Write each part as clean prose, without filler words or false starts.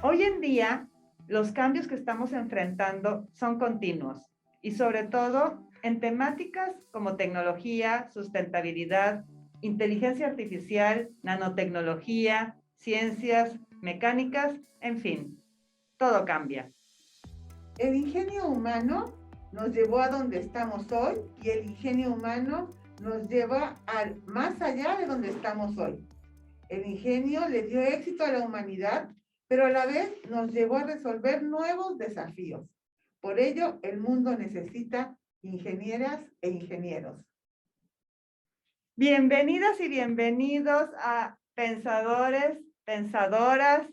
Hoy en día, los cambios que estamos enfrentando son continuos y sobre todo en temáticas como tecnología, sustentabilidad, inteligencia artificial, nanotecnología, ciencias, mecánicas, en fin, todo cambia. El ingenio humano nos llevó a donde estamos hoy y el ingenio humano nos lleva al más allá de donde estamos hoy. El ingenio le dio éxito a la humanidad, pero a la vez nos llevó a resolver nuevos desafíos. Por ello, el mundo necesita ingenieras e ingenieros. Bienvenidas y bienvenidos a Pensadores, Pensadoras,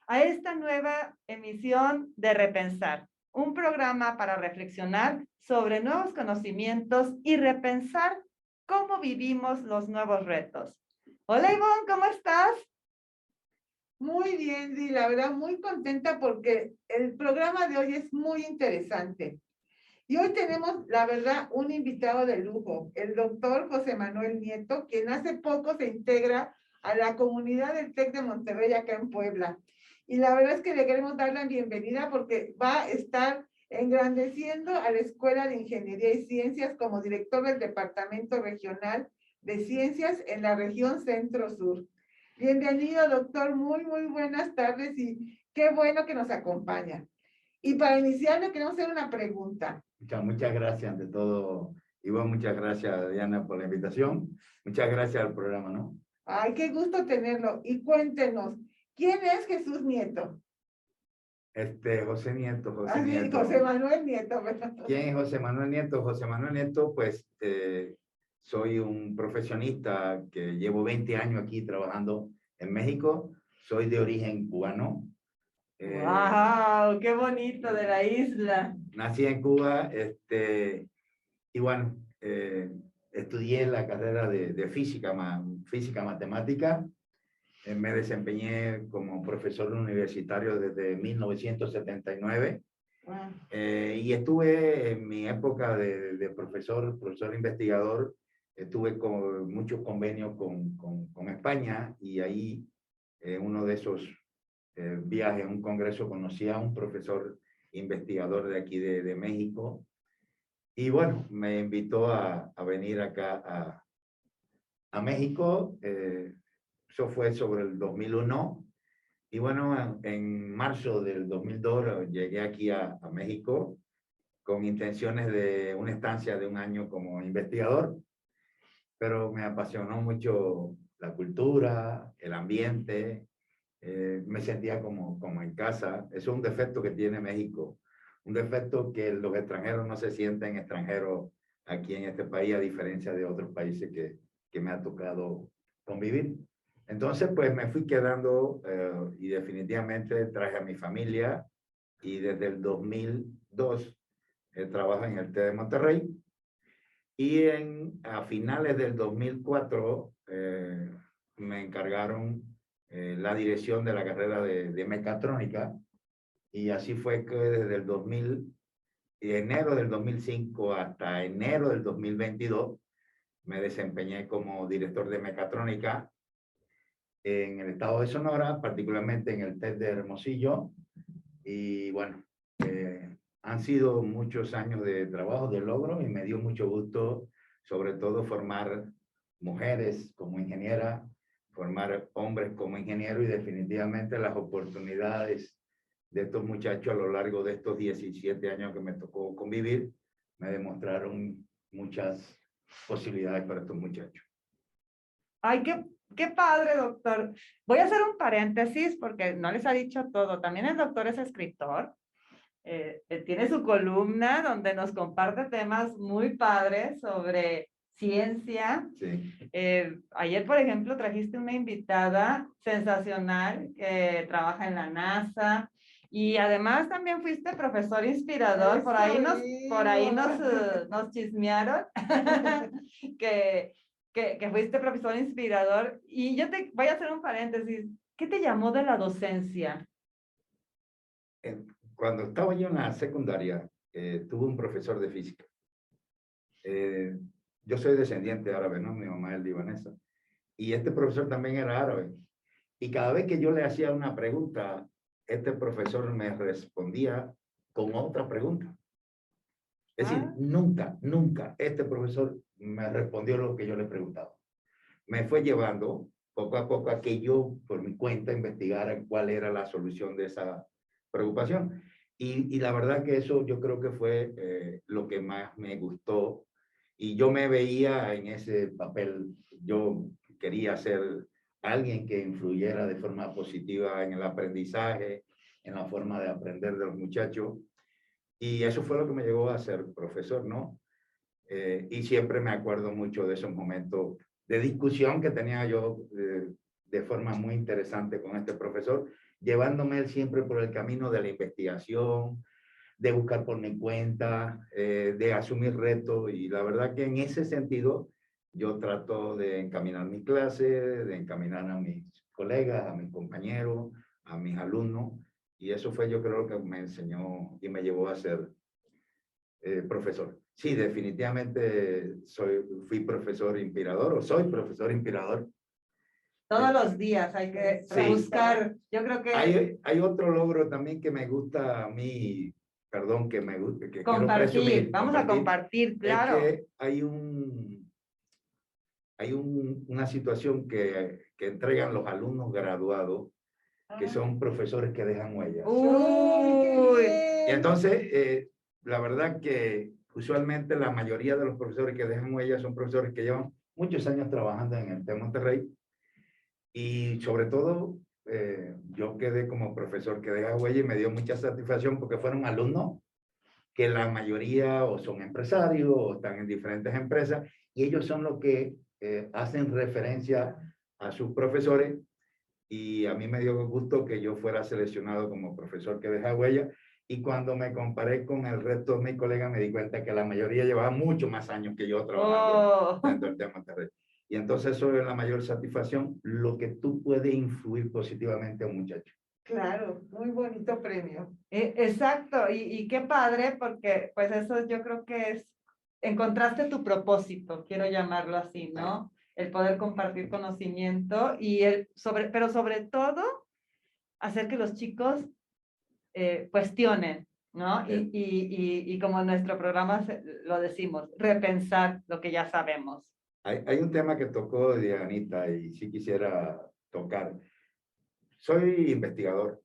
a esta nueva emisión de Repensar, un programa para reflexionar sobre nuevos conocimientos y repensar cómo vivimos los nuevos retos. Hola Ivonne, ¿cómo estás? Muy bien, Di, la verdad, muy contenta porque el programa de hoy es muy interesante. Y hoy tenemos, la verdad, un invitado de lujo, el doctor José Manuel Nieto, quien hace poco se integra a la comunidad del TEC de Monterrey acá en Puebla. Y la verdad es que le queremos dar la bienvenida porque va a estar engrandeciendo a la Escuela de Ingeniería y Ciencias como director del Departamento Regional de Ciencias en la región Centro-Sur. Bienvenido, doctor. Muy buenas tardes y qué bueno que nos acompaña. Y para iniciar, le queremos hacer una pregunta. Muchas gracias ante todo, Iván, muchas gracias, Diana, por la invitación. Muchas gracias al programa, ¿no? Ay, qué gusto tenerlo. Y cuéntenos, ¿quién es Jesús Nieto? José Nieto, José Ah, sí, Nieto. José Manuel Nieto, ¿verdad? ¿Quién es José Manuel Nieto? José Manuel Nieto, pues soy un profesionista que llevo 20 años aquí trabajando en México. Soy de origen cubano. ¡Wow! ¡Qué bonito de la isla! Nací en Cuba, y bueno, estudié la carrera de física, física matemática. Me desempeñé como profesor universitario desde 1979 y estuve en mi época de profesor investigador, tuve muchos convenios con España y ahí en uno de esos viajes a un congreso conocí a un profesor investigador de aquí de México y bueno, me invitó a venir acá a México. Eso fue sobre el 2001. Y bueno, en marzo del 2002 llegué aquí a México con intenciones de una estancia de un año como investigador, pero me apasionó mucho la cultura, el ambiente, me sentía como en casa. Eso es un defecto que tiene México, un defecto que los extranjeros no se sienten extranjeros aquí en este país, a diferencia de otros países que me ha tocado convivir. Entonces, pues me fui quedando y definitivamente traje a mi familia y desde el 2002 trabajo en el TEC de Monterrey y a finales del 2004 me encargaron la dirección de la carrera de mecatrónica y así fue que desde el 2000, enero del 2005 hasta enero del 2022 me desempeñé como director de mecatrónica en el estado de Sonora, particularmente en el TEC de Hermosillo. Y bueno, han sido muchos años de trabajo, de logro, y me dio mucho gusto, sobre todo, formar mujeres como ingeniera, formar hombres como ingeniero y definitivamente las oportunidades de estos muchachos a lo largo de estos 17 años que me tocó convivir, me demostraron muchas posibilidades para estos muchachos. Ay, qué padre, doctor. Voy a hacer un paréntesis porque no les ha dicho todo. También el doctor es escritor. Tiene su columna donde nos comparte temas muy padres sobre ciencia. Sí. Ayer, por ejemplo, trajiste una invitada sensacional que trabaja en la NASA. Y además también fuiste profesor inspirador. Por ahí nos chismearon que fuiste profesor inspirador. Y yo te voy a hacer un paréntesis. ¿Qué te llamó de la docencia? Cuando estaba yo en la secundaria, tuve un profesor de física. Yo soy descendiente árabe, ¿no? Mi mamá es libanesa. Y este profesor también era árabe. Y cada vez que yo le hacía una pregunta, este profesor me respondía con otra pregunta. Es decir, nunca este profesor me respondió lo que yo le preguntaba. Me fue llevando poco a poco a que yo, por mi cuenta, investigara cuál era la solución de esa preocupación. Y la verdad que eso yo creo que fue lo que más me gustó. Y yo me veía en ese papel. Yo quería ser alguien que influyera de forma positiva en el aprendizaje, en la forma de aprender de los muchachos. Y eso fue lo que me llevó a ser profesor, ¿no? Y siempre me acuerdo mucho de esos momentos de discusión que tenía yo de forma muy interesante con este profesor, llevándome él siempre por el camino de la investigación, de buscar por mi cuenta, de asumir retos. Y la verdad que en ese sentido yo trato de encaminar mi clase, de encaminar a mis colegas, a mis compañeros, a mis alumnos. Y eso fue, yo creo, lo que me enseñó y me llevó a ser profesor. Sí, definitivamente fui profesor inspirador o soy profesor inspirador. Todos los días hay que Sí. buscar, yo creo que Hay otro logro también que me gusta a mí, perdón, que me gusta, que quiero compartir, presumir. vamos a compartir, claro. Es que hay una situación que entregan los alumnos graduados, que son profesores que dejan huellas. Uy, Y entonces, la verdad que usualmente la mayoría de los profesores que dejan huellas son profesores que llevan muchos años trabajando en el TEC Monterrey. Y sobre todo, yo quedé como profesor que deja huella y me dio mucha satisfacción porque fueron alumnos que la mayoría o son empresarios o están en diferentes empresas y ellos son los que hacen referencia a sus profesores. Y a mí me dio gusto que yo fuera seleccionado como profesor que deja huella. Y cuando me comparé con el resto de mis colegas, me di cuenta que la mayoría llevaba mucho más años que yo trabajando dentro del TEC Monterrey. Y entonces eso es la mayor satisfacción, lo que tú puedes influir positivamente a un muchacho. Claro, muy bonito premio. Exacto, y qué padre, porque pues eso yo creo que es, encontraste tu propósito, quiero llamarlo así, ¿no? El poder compartir conocimiento y pero sobre todo, hacer que los chicos cuestionen, ¿no? Y como en nuestro programa lo decimos, repensar lo que ya sabemos. Hay un tema que tocó Dianita y sí quisiera tocar. Soy investigador,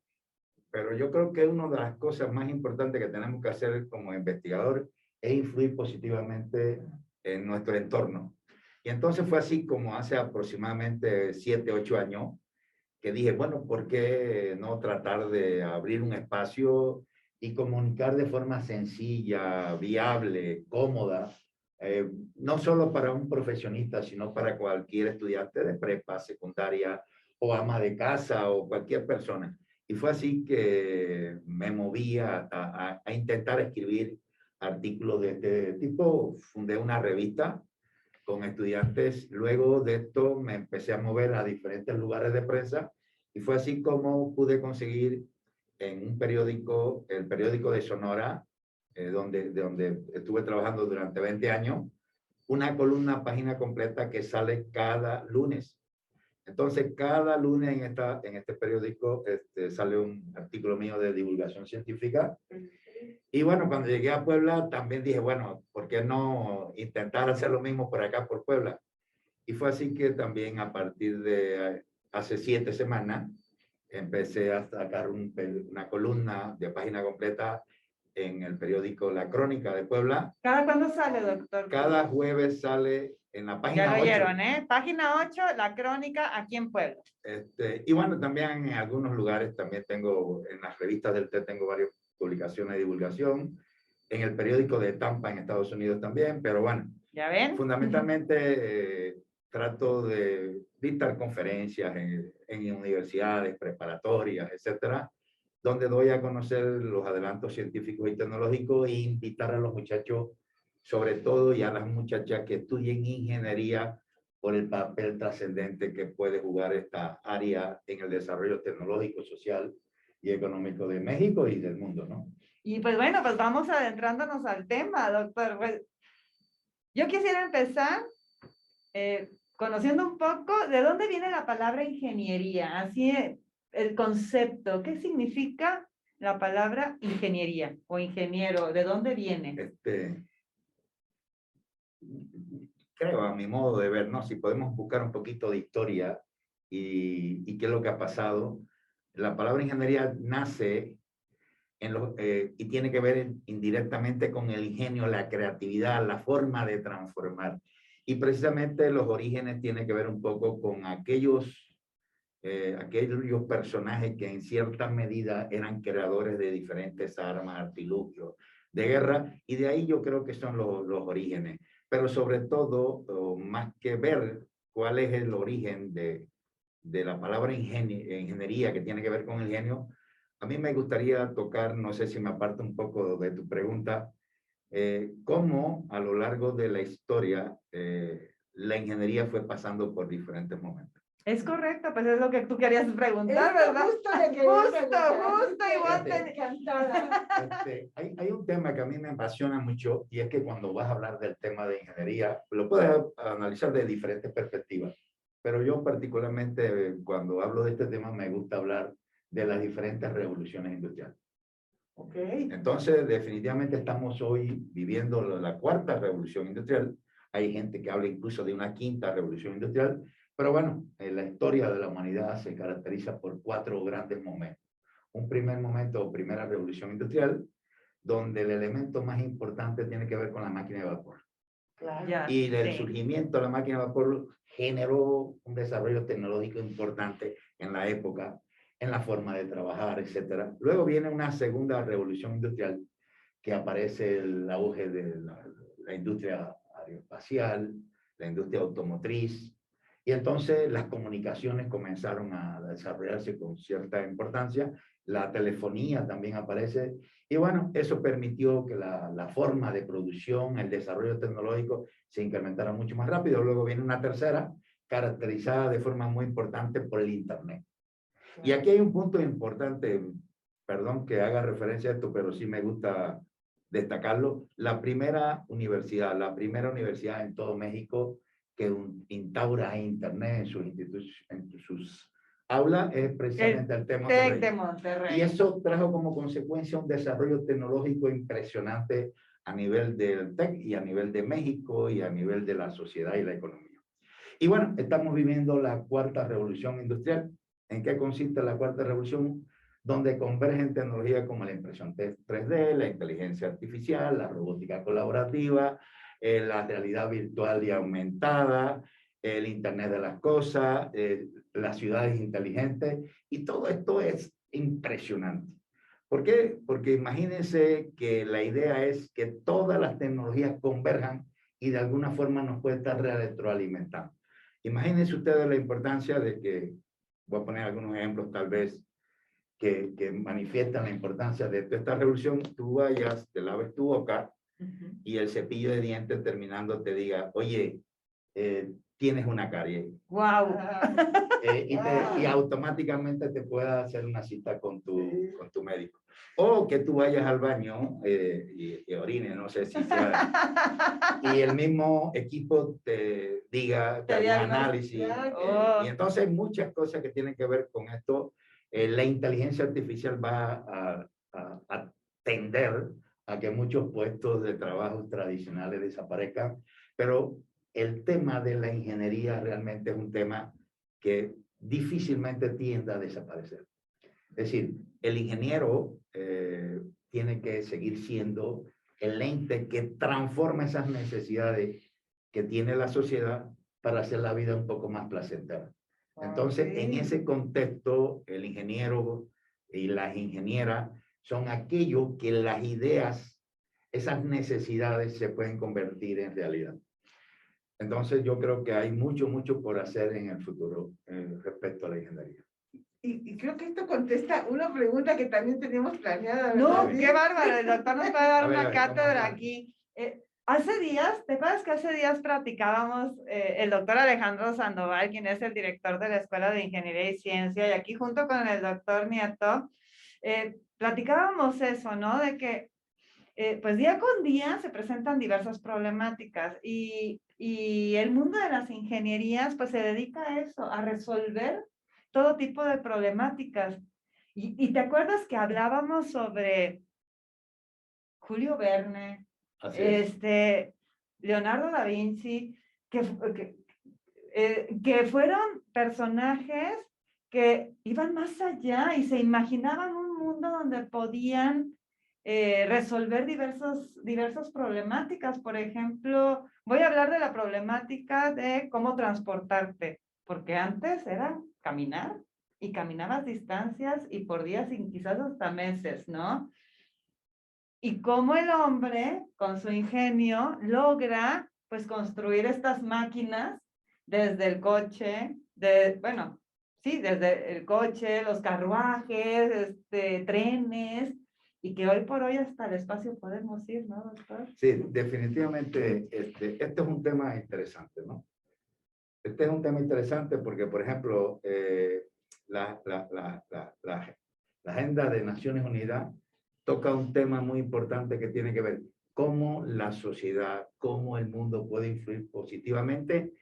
pero yo creo que una de las cosas más importantes que tenemos que hacer como investigador es influir positivamente en nuestro entorno. Y entonces fue así como hace aproximadamente 7, 8 años que dije, bueno, ¿por qué no tratar de abrir un espacio y comunicar de forma sencilla, viable, cómoda, no solo para un profesionista, sino para cualquier estudiante de prepa, secundaria o ama de casa o cualquier persona? Y fue así que me moví a intentar escribir artículos de este tipo. Fundé una revista con estudiantes. Luego de esto me empecé a mover a diferentes lugares de prensa y fue así como pude conseguir en un periódico, el periódico de Sonora, donde estuve trabajando durante 20 años, una columna, página completa que sale cada lunes. Entonces, cada lunes en este periódico sale un artículo mío de divulgación científica. Y bueno, cuando llegué a Puebla también dije, bueno, ¿por qué no intentar hacer lo mismo por acá, por Puebla? Y fue así que también a partir de hace 7 semanas empecé a sacar una columna de página completa en el periódico La Crónica de Puebla. ¿Cada cuándo sale, doctor? Cada jueves sale en la página 8. Ya lo oyeron, ¿eh? Página 8, La Crónica, aquí en Puebla. Y bueno, también en algunos lugares, también tengo, en las revistas del TED tengo varias publicaciones de divulgación, en el periódico de Tampa en Estados Unidos también, pero bueno, ¿Ya ven? fundamentalmente trato de dictar conferencias en universidades preparatorias, etcétera, donde doy a conocer los adelantos científicos y tecnológicos e invitar a los muchachos, sobre todo, y a las muchachas que estudien ingeniería, por el papel trascendente que puede jugar esta área en el desarrollo tecnológico, social y económico de México y del mundo, ¿no? Y pues bueno, pues vamos adentrándonos al tema, doctor. Pues, yo quisiera empezar conociendo un poco de dónde viene la palabra ingeniería. Así, el concepto. ¿Qué significa la palabra ingeniería o ingeniero? ¿De dónde viene? Creo, a mi modo de ver, ¿no? Si podemos buscar un poquito de historia y qué es lo que ha pasado. La palabra ingeniería nace y tiene que ver indirectamente con el ingenio, la creatividad, la forma de transformar. Y precisamente los orígenes tienen que ver un poco con aquellos personajes que en cierta medida eran creadores de diferentes armas, artilugios de guerra, y de ahí yo creo que son los orígenes. Pero sobre todo, más que ver cuál es el origen de la palabra ingeniería, que tiene que ver con el genio, a mí me gustaría tocar, no sé si me aparto un poco de tu pregunta, cómo a lo largo de la historia la ingeniería fue pasando por diferentes momentos. Es correcto, pues es lo que tú querías preguntar, Esto ¿verdad? justo le quería preguntar. Justo, igual Fíjate, encantada. Hay un tema que a mí me apasiona mucho, y es que cuando vas a hablar del tema de ingeniería, lo puedes analizar de diferentes perspectivas. Pero yo particularmente cuando hablo de este tema me gusta hablar de las diferentes revoluciones industriales. Okay. Entonces, definitivamente estamos hoy viviendo la cuarta revolución industrial. Hay gente que habla incluso de una quinta revolución industrial, pero bueno, la historia de la humanidad se caracteriza por 4 grandes momentos. Un primer momento o primera revolución industrial, donde el elemento más importante tiene que ver con la máquina de vapor. Claro. Ya, Y el sí. surgimiento de la máquina de vapor generó un desarrollo tecnológico importante en la época, en la forma de trabajar, etc. Luego viene una segunda revolución industrial, que aparece el auge de la industria aeroespacial, la industria automotriz, y entonces las comunicaciones comenzaron a desarrollarse con cierta importancia, la telefonía también aparece, y bueno, eso permitió que la forma de producción, el desarrollo tecnológico se incrementara mucho más rápido. Luego viene una tercera, caracterizada de forma muy importante por el Internet. Y aquí hay un punto importante, perdón que haga referencia a esto, pero sí me gusta destacarlo. La primera universidad en todo México que instaura Internet en sus aulas es precisamente el TEC de Monterrey. Y eso trajo como consecuencia un desarrollo tecnológico impresionante a nivel del TEC y a nivel de México y a nivel de la sociedad y la economía. Y bueno, estamos viviendo la cuarta revolución industrial. ¿En qué consiste la cuarta revolución? Donde convergen tecnologías como la impresión 3D, la inteligencia artificial, la robótica colaborativa, la realidad virtual y aumentada, el Internet de las cosas, las ciudades inteligentes, y todo esto es impresionante. ¿Por qué? Porque imagínense que la idea es que todas las tecnologías converjan y de alguna forma nos puede estar retroalimentando. Imagínense ustedes la importancia de que, voy a poner algunos ejemplos tal vez, que manifiestan la importancia de esta revolución. Tú vayas, te laves tu boca y el cepillo de dientes terminando te diga, oye, tienes una carie. ¡Wow! Y automáticamente te pueda hacer una cita con tu médico. O que tú vayas al baño y orines, no sé si sea, y el mismo equipo te diga, te haga un análisis. Y entonces hay muchas cosas que tienen que ver con esto. La inteligencia artificial va a tender a que muchos puestos de trabajo tradicionales desaparezcan, pero el tema de la ingeniería realmente es un tema que difícilmente tiende a desaparecer. Es decir, el ingeniero tiene que seguir siendo el ente que transforma esas necesidades que tiene la sociedad para hacer la vida un poco más placentera. Entonces, en ese contexto, el ingeniero y las ingenieras son aquellos que las ideas, esas necesidades se pueden convertir en realidad. Entonces, yo creo que hay mucho por hacer en el futuro respecto a la ingeniería. Y creo que esto contesta una pregunta que también teníamos planeada. No, qué bárbaro, el doctor nos puede dar una cátedra ¿cómo? aquí. Hace días, ¿te acuerdas que hace días platicábamos el doctor Alejandro Sandoval, quien es el director de la Escuela de Ingeniería y Ciencia, y aquí junto con el doctor Nieto, platicábamos eso, ¿no? De que pues día con día se presentan diversas problemáticas y el mundo de las ingenierías pues se dedica a eso, a resolver todo tipo de problemáticas. Y te acuerdas que hablábamos sobre Julio Verne, Así es. Leonardo da Vinci, que fueron personajes que iban más allá y se imaginaban un mundo donde podían resolver diversas problemáticas. Por ejemplo, voy a hablar de la problemática de cómo transportarte, porque antes era caminar y caminabas distancias y por días y quizás hasta meses, ¿no? Y cómo el hombre, con su ingenio, logra pues construir estas máquinas desde el coche, bueno, sí, desde el coche, los carruajes, trenes, y que hoy por hoy hasta el espacio podemos ir, ¿no, doctor? Sí, definitivamente, este es un tema interesante, ¿no? Este es un tema interesante porque, por ejemplo, la Agenda de Naciones Unidas toca un tema muy importante que tiene que ver cómo la sociedad, cómo el mundo puede influir positivamente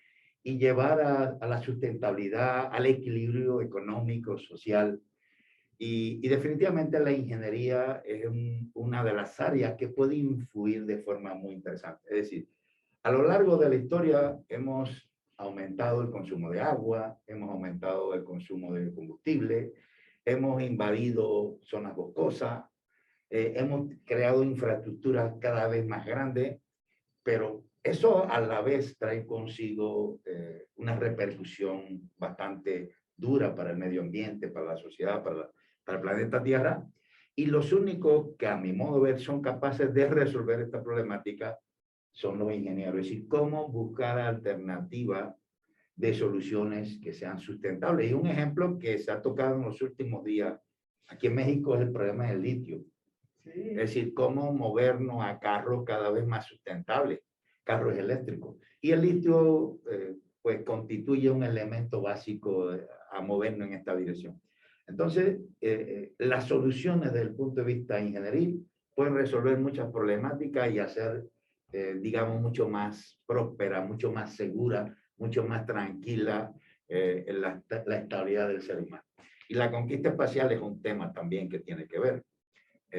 y llevar a la sustentabilidad, al equilibrio económico, social. Y definitivamente la ingeniería es una de las áreas que puede influir de forma muy interesante. Es decir, a lo largo de la historia hemos aumentado el consumo de agua, hemos aumentado el consumo de combustible, hemos invadido zonas boscosas, hemos creado infraestructuras cada vez más grandes, pero eso a la vez trae consigo una repercusión bastante dura para el medio ambiente, para la sociedad, para el planeta Tierra. Y los únicos que a mi modo de ver son capaces de resolver esta problemática son los ingenieros. Es decir, cómo buscar alternativas de soluciones que sean sustentables. Y un ejemplo que se ha tocado en los últimos días aquí en México es el problema del litio. Sí. Es decir, cómo movernos a carros cada vez más sustentables, carros eléctricos. Y el litio, pues, constituye un elemento básico a movernos en esta dirección. Entonces, las soluciones desde el punto de vista ingenieril pueden resolver muchas problemáticas y hacer, digamos, mucho más próspera, mucho más segura, mucho más tranquila la estabilidad del ser humano. Y la conquista espacial es un tema también que tiene que ver.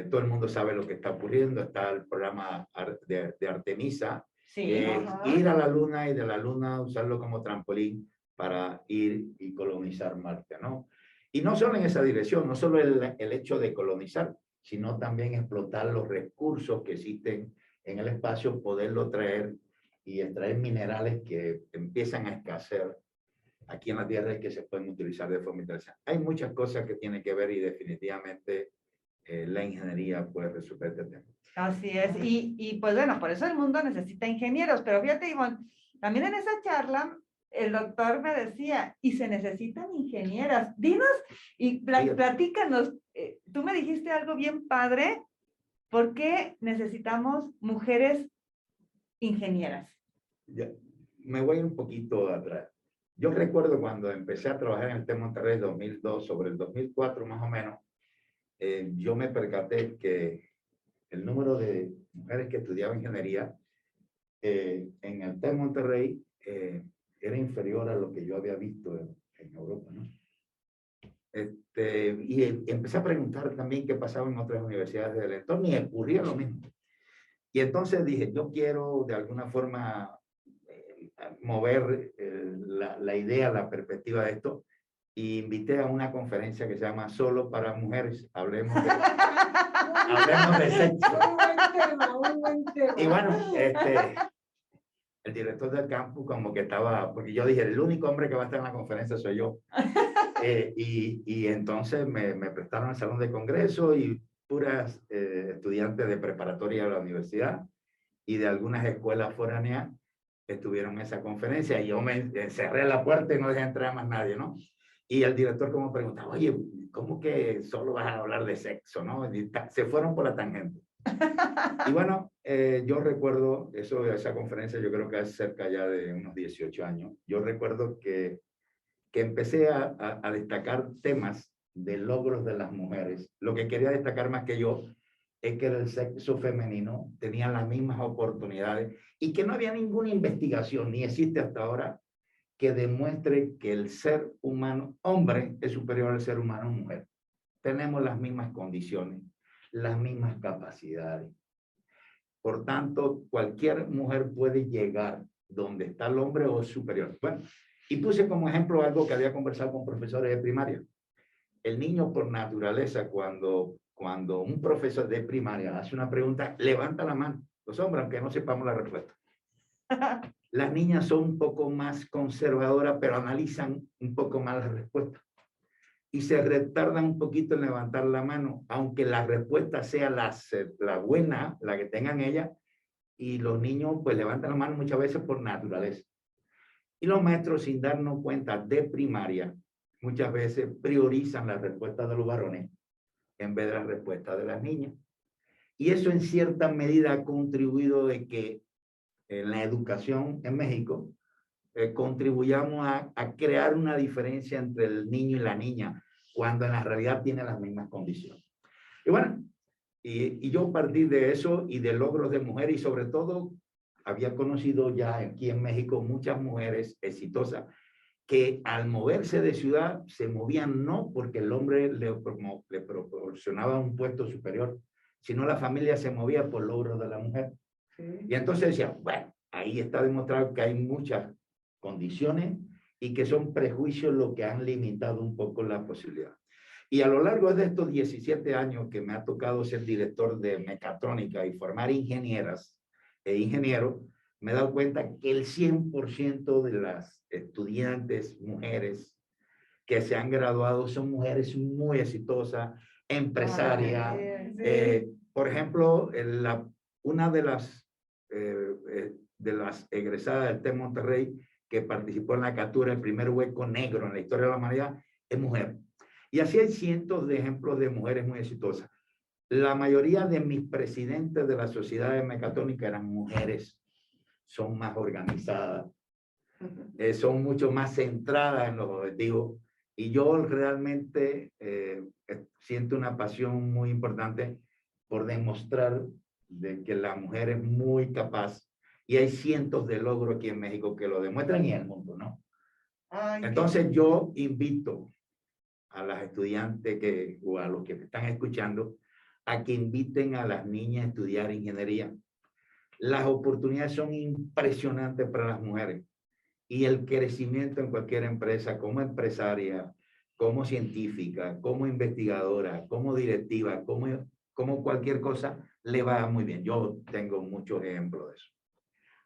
Todo el mundo sabe lo que está ocurriendo. Está el programa de Artemisa, sí, que es ir a la Luna y de la Luna usarlo como trampolín para ir y colonizar Marte, ¿no? Y no solo en esa dirección, no solo el hecho de colonizar, sino también explotar los recursos que existen en el espacio, poderlo traer y extraer minerales que empiezan a escasear aquí en la Tierra y que se pueden utilizar de forma interesante. Hay muchas cosas que tienen que ver y definitivamente la ingeniería puede resolver este tema. Así es, y pues bueno, por eso el mundo necesita ingenieros, pero fíjate, Ivonne, también en esa charla el doctor me decía, y se necesitan ingenieras. Dinos y platícanos, tú me dijiste algo bien padre, ¿por qué necesitamos mujeres ingenieras? Ya, me voy un poquito atrás. Yo recuerdo cuando empecé a trabajar en el TEC Monterrey 2002, sobre el 2004 más o menos, yo me percaté que el número de mujeres que estudiaban ingeniería en el TEC Monterrey era inferior a lo que yo había visto en Europa, ¿no? Y empecé a preguntar también qué pasaba en otras universidades del entorno y ocurría lo mismo. Y entonces dije, yo quiero de alguna forma mover la idea, la perspectiva de esto, y invité a una conferencia que se llama Solo para Mujeres. Hablemos de sexo. Un buen tema, un buen tema. Y bueno, el director del campus como que estaba, porque yo dije, el único hombre que va a estar en la conferencia soy yo. Y entonces me prestaron el salón de congreso y puras estudiantes de preparatoria de la universidad y de algunas escuelas foráneas estuvieron en esa conferencia y yo me cerré la puerta y no dejé entrar a más nadie, ¿no? Y el director como preguntaba, oye, ¿cómo que solo vas a hablar de sexo, no? Y se fueron por la tangente. Y bueno, yo recuerdo esa conferencia, yo creo que hace cerca ya de unos 18 años, yo recuerdo que empecé a destacar temas de logros de las mujeres. Lo que quería destacar más que yo es que el sexo femenino tenía las mismas oportunidades y que no había ninguna investigación, ni existe hasta ahora, que demuestre que el ser humano hombre es superior al ser humano mujer. Tenemos las mismas condiciones, las mismas capacidades. Por tanto, cualquier mujer puede llegar donde está el hombre o superior. Bueno, y puse como ejemplo algo que había conversado con profesores de primaria. El niño por naturaleza, cuando un profesor de primaria hace una pregunta, levanta la mano. Los hombres, aunque no sepamos la respuesta. Las niñas son un poco más conservadoras, pero analizan un poco más la respuesta. Y se retardan un poquito en levantar la mano, aunque la respuesta sea la buena, la que tengan ellas, y los niños pues levantan la mano muchas veces por naturaleza. Y los maestros, sin darnos cuenta de primaria, muchas veces priorizan la respuesta de los varones en vez de la respuesta de las niñas. Y eso en cierta medida ha contribuido de que en la educación en México contribuyamos a crear una diferencia entre el niño y la niña, cuando en la realidad tienen las mismas condiciones. Y bueno, y yo partí de eso y de logros de mujeres, y sobre todo había conocido ya aquí en México muchas mujeres exitosas que al moverse de ciudad se movían no porque el hombre le proporcionaba un puesto superior, sino la familia se movía por logros de la mujer. Sí. Y entonces decía, bueno, ahí está demostrado que hay muchas condiciones y que son prejuicios lo que han limitado un poco la posibilidad. Y a lo largo de estos 17 años que me ha tocado ser director de mecatrónica y formar ingenieras e ingenieros, me he dado cuenta que el 100% de las estudiantes mujeres que se han graduado son mujeres muy exitosas, empresarias. Por ejemplo, una de las egresadas del TEC Monterrey que participó en la captura del primer hueco negro en la historia de la humanidad es mujer. Y así hay cientos de ejemplos de mujeres muy exitosas. La mayoría de mis presidentes de la sociedad de mecatrónica eran mujeres. Son más organizadas, son mucho más centradas en los objetivos. Y yo realmente siento una pasión muy importante por demostrar de que la mujer es muy capaz. Y hay cientos de logros aquí en México que lo demuestran y en el mundo, ¿no? Ay, entonces yo invito a las estudiantes o a los que me están escuchando a que inviten a las niñas a estudiar ingeniería. Las oportunidades son impresionantes para las mujeres y el crecimiento en cualquier empresa, como empresaria, como científica, como investigadora, como directiva, como cualquier cosa, le va muy bien. Yo tengo muchos ejemplos de eso.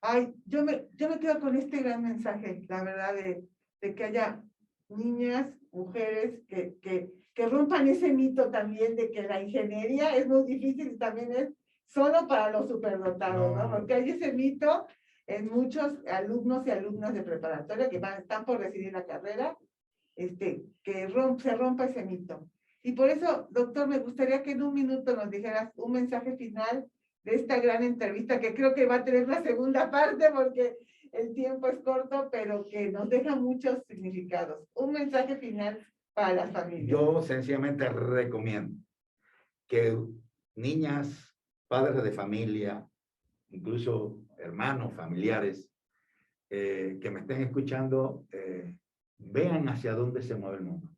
Ay, yo me quedo con este gran mensaje, la verdad, de que haya niñas, mujeres que rompan ese mito también de que la ingeniería es muy difícil y también es solo para los superdotados, ¿no? Porque hay ese mito en muchos alumnos y alumnas de preparatoria que están por decidir la carrera, que se rompa ese mito. Y por eso, doctor, me gustaría que en un minuto nos dijeras un mensaje final de esta gran entrevista, que creo que va a tener una segunda parte porque el tiempo es corto, pero que nos deja muchos significados. Un mensaje final para las familias. Yo sencillamente recomiendo que niñas, padres de familia, incluso hermanos, familiares, que me estén escuchando, vean hacia dónde se mueve el mundo.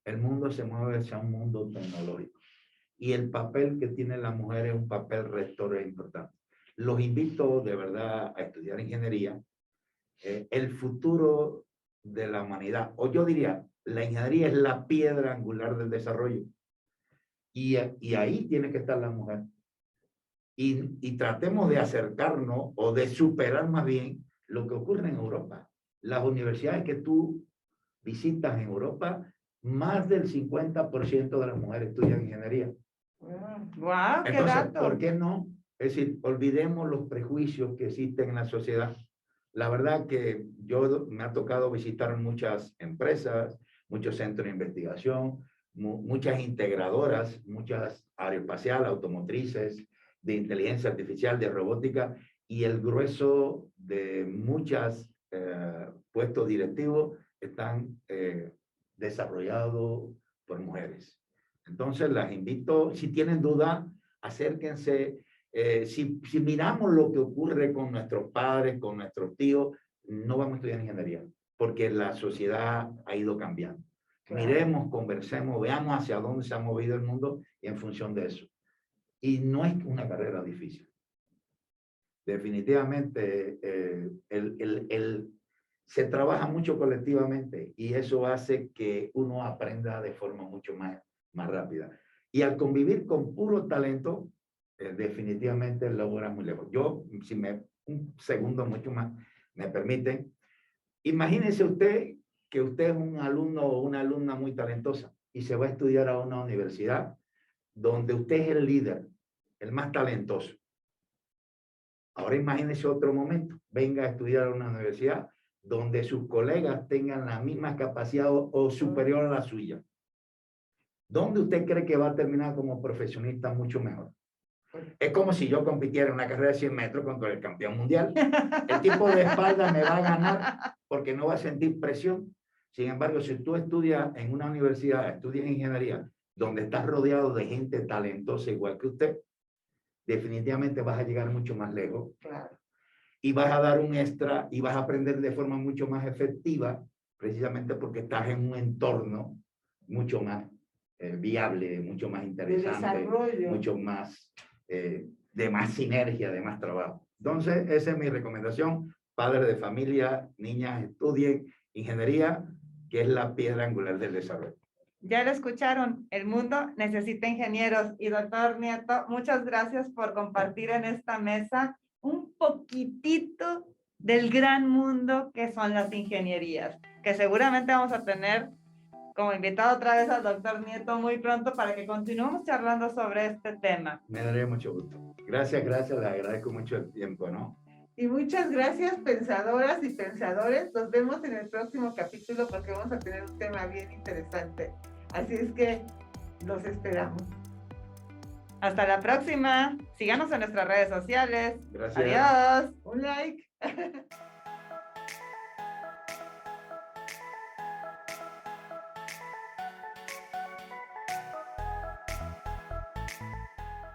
El mundo se mueve hacia un mundo tecnológico. Y el papel que tiene la mujer es un papel rector e importante. Los invito de verdad a estudiar ingeniería. El futuro de la humanidad, o yo diría, la ingeniería es la piedra angular del desarrollo. Y ahí tiene que estar la mujer. Y tratemos de acercarnos o de superar más bien lo que ocurre en Europa. Las universidades que tú visitas en Europa, más del 50% de las mujeres estudian ingeniería. ¡Wow! ¡Qué Entonces, dato! ¿por qué no? Es decir, olvidemos los prejuicios que existen en la sociedad. La verdad que me ha tocado visitar muchas empresas, muchos centros de investigación, muchas integradoras, muchas aeroespaciales, automotrices, de inteligencia artificial, de robótica, y el grueso de muchos puestos directivos están desarrollados por mujeres. Entonces, las invito, si tienen duda, acérquense. Si miramos lo que ocurre con nuestros padres, con nuestros tíos, no vamos a estudiar ingeniería. porque la sociedad ha ido cambiando. Claro. Miremos, conversemos, veamos hacia dónde se ha movido el mundo y en función de eso. Y no es una carrera difícil. Definitivamente, se trabaja mucho colectivamente y eso hace que uno aprenda de forma mucho más rápida. Y al convivir con puro talento, definitivamente logra muy lejos. Yo, si un segundo mucho más me permite, imagínese usted que usted es un alumno o una alumna muy talentosa y se va a estudiar a una universidad donde usted es el líder, el más talentoso. Ahora imagínese otro momento, venga a estudiar a una universidad donde sus colegas tengan la misma capacidad o superior a la suya. ¿Dónde usted cree que va a terminar como profesionista mucho mejor? Es como si yo compitiera en una carrera de 100 metros contra el campeón mundial. El tipo de espalda me va a ganar porque no va a sentir presión. Sin embargo, si tú estudias en una universidad, estudias ingeniería, donde estás rodeado de gente talentosa igual que usted, definitivamente vas a llegar mucho más lejos. Claro. Y vas a dar un extra y vas a aprender de forma mucho más efectiva, precisamente porque estás en un entorno mucho más viable, mucho más interesante, mucho más, de más sinergia, de más trabajo. Entonces, esa es mi recomendación. Padres de familia, niñas, estudien ingeniería, que es la piedra angular del desarrollo. Ya lo escucharon, el mundo necesita ingenieros. Y doctor Nieto, muchas gracias por compartir en esta mesa un poquitito del gran mundo que son las ingenierías, que seguramente vamos a tener como invitado otra vez al doctor Nieto muy pronto para que continuemos charlando sobre este tema. Me daría mucho gusto. Gracias, gracias, le agradezco mucho el tiempo, ¿no? Y muchas gracias, pensadoras y pensadores. Nos vemos en el próximo capítulo porque vamos a tener un tema bien interesante. Así es que los esperamos. Hasta la próxima. Síganos en nuestras redes sociales. Gracias. Adiós. Un like.